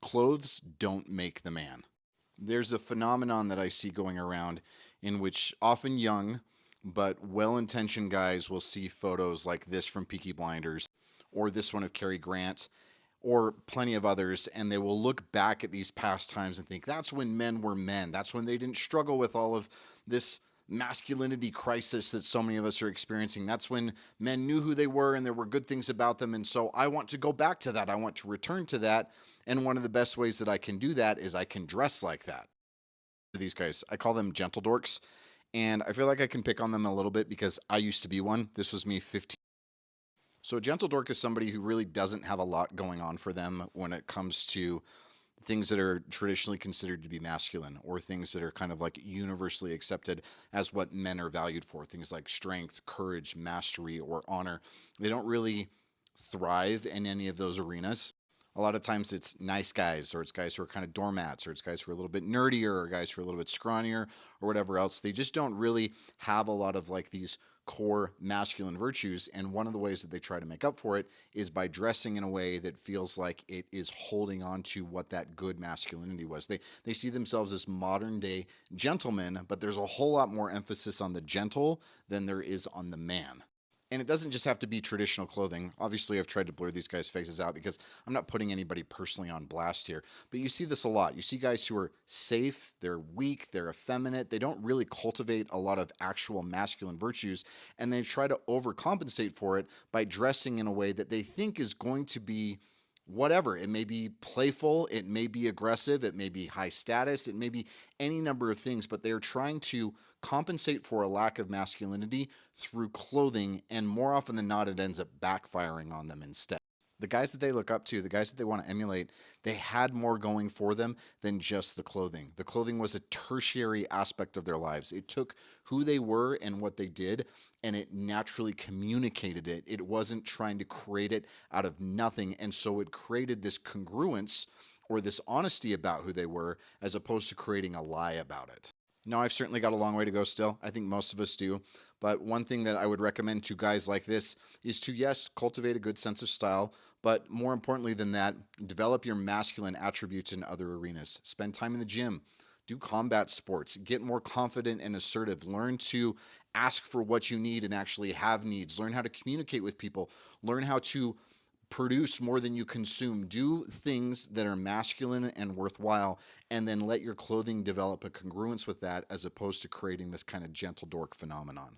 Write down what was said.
Clothes don't make the man. There's a phenomenon that I see going around in which often young but well intentioned guys will see photos like this from Peaky Blinders or this one of Cary Grant or plenty of others, and they will look back at these past times and think that's when men were men. That's when they didn't struggle with all of this masculinity crisis that so many of us are experiencing. That's when men knew who they were and there were good things about them. And so I want to go back to that. I want to return to that. And one of the best ways that I can do that is I can dress like that. These guys, I call them gentle dorks. And I feel like I can pick on them a little bit because I used to be one. This was me 15. So a gentle dork is somebody who really doesn't have a lot going on for them when it comes to things that are traditionally considered to be masculine or things that are kind of like universally accepted as what men are valued for. Things like strength, courage, mastery, or honor. They don't really thrive in any of those arenas. A lot of times it's nice guys, or it's guys who are kind of doormats, or it's guys who are a little bit nerdier, or guys who are a little bit scrawnier, or whatever else. They just don't really have a lot of like these core masculine virtues. And one of the ways that they try to make up for it is by dressing in a way that feels like it is holding on to what that good masculinity was. They see themselves as modern day gentlemen, but there's a whole lot more emphasis on the gentle than there is on the man. And it doesn't just have to be traditional clothing. Obviously, I've tried to blur these guys' faces out because I'm not putting anybody personally on blast here. But you see this a lot. You see guys who are safe, they're weak, they're effeminate, they don't really cultivate a lot of actual masculine virtues, and they try to overcompensate for it by dressing in a way that they think is going to be whatever. It may be playful, it may be aggressive, it may be high status, it may be any number of things, but they're trying to compensate for a lack of masculinity through clothing, and more often than not, it ends up backfiring on them instead. The guys that they look up to, the guys that they want to emulate, they had more going for them than just the clothing. The clothing was a tertiary aspect of their lives. It took who they were and what they did, and it naturally communicated it. It wasn't trying to create it out of nothing. And so it created this congruence or this honesty about who they were as opposed to creating a lie about it. No, I've certainly got a long way to go still. I think most of us do. But one thing that I would recommend to guys like this is to, yes, cultivate a good sense of style, but more importantly than that, develop your masculine attributes in other arenas. Spend time in the gym, do combat sports, get more confident and assertive, learn to ask for what you need and actually have needs, learn how to communicate with people, learn how to produce more than you consume. Do things that are masculine and worthwhile, and then let your clothing develop a congruence with that as opposed to creating this kind of gentle dork phenomenon.